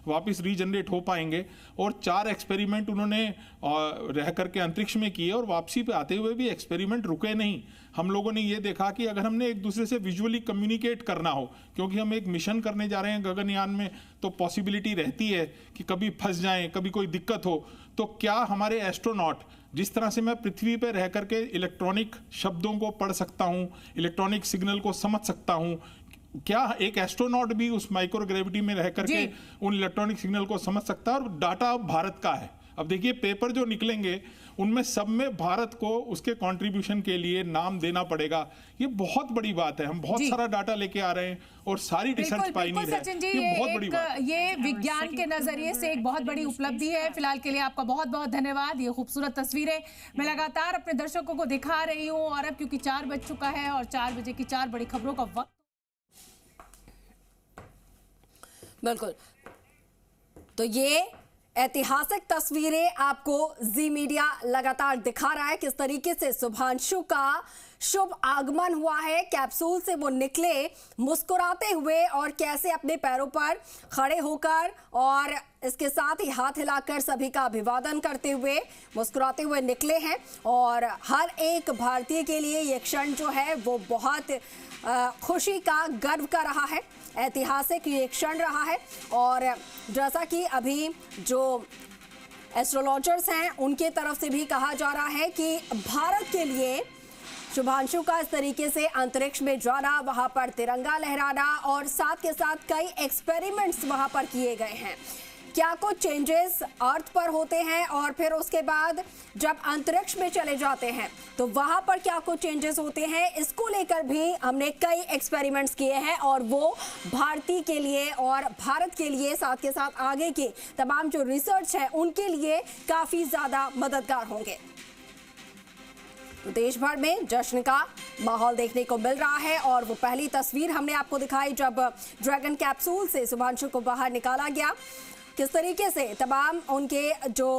वापस रीजनरेट हो पाएंगे। और 4 एक्सपेरिमेंट उन्होंने रह करके अंतरिक्ष में किए और वापसी पे आते हुए भी एक्सपेरिमेंट रुके नहीं। हम लोगों ने ये देखा कि अगर हमने एक दूसरे से विजुअली कम्युनिकेट करना हो, क्योंकि हम एक मिशन करने जा रहे हैं गगनयान में, तो पॉसिबिलिटी रहती है कि कभी फंस जाएं, कभी कोई दिक्कत हो, तो क्या हमारे एस्ट्रोनॉट, जिस तरह से मैं पृथ्वी पर रह करके इलेक्ट्रॉनिक शब्दों को पढ़ सकता हूं, इलेक्ट्रॉनिक सिग्नल को समझ सकता हूं, क्या एक एस्ट्रोनॉट भी उस माइक्रोग्रेविटी में रह करके उन इलेक्ट्रॉनिक सिग्नल को समझ सकता है? और डाटा भारत का है। अब देखिए पेपर जो निकलेंगे उनमें सब में भारत को उसके कंट्रीब्यूशन के लिए नाम देना पड़ेगा। ये बहुत बड़ी बात है। हम बहुत सारा डाटा लेके आ रहे हैं और सारी रिसर्च पायनियर है। ये बहुत बड़ी बात है। ये विज्ञान के नजरिए से एक बहुत बड़ी उपलब्धि है। फिलहाल के लिए आपका बहुत बहुत धन्यवाद। ये खूबसूरत तस्वीरें मैं लगातार अपने दर्शकों को दिखा रही हूँ, और अब क्योंकि 4 बज चुका है और 4 बजे की 4 बड़ी खबरों का वक्त। बिल्कुल, तो ये ऐतिहासिक तस्वीरें आपको जी मीडिया लगातार दिखा रहा है किस तरीके से शुभांशु का शुभ आगमन हुआ है। कैप्सूल से वो निकले मुस्कुराते हुए और कैसे अपने पैरों पर खड़े होकर और इसके साथ ही हाथ हिलाकर सभी का अभिवादन करते हुए मुस्कुराते हुए निकले हैं। और हर एक भारतीय के लिए ये क्षण जो है वो बहुत खुशी का, गर्व का रहा है। ऐतिहासिक ये क्षण रहा है। और जैसा कि अभी जो एस्ट्रोलॉजर्स हैं उनके तरफ से भी कहा जा रहा है कि भारत के लिए शुभांशु का इस तरीके से अंतरिक्ष में जाना, वहां पर तिरंगा लहराना और साथ के साथ कई एक्सपेरिमेंट्स वहां पर किए गए हैं। क्या कुछ चेंजेस अर्थ पर होते हैं और फिर उसके बाद जब अंतरिक्ष में चले जाते हैं तो वहां पर क्या कुछ चेंजेस होते हैं, इसको लेकर भी हमने कई एक्सपेरिमेंट्स किए हैं और वो भारतीय के लिए और भारत के लिए, साथ के साथ आगे के तमाम जो रिसर्च है उनके लिए काफी ज्यादा मददगार होंगे। तो देश भर में जश्न का माहौल देखने को मिल रहा है। और वो पहली तस्वीर हमने आपको दिखाई जब ड्रैगन कैप्सूल से शुभांशु को बाहर निकाला गया, किस तरीके से तमाम उनके जो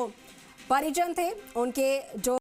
परिजन थे, उनके जो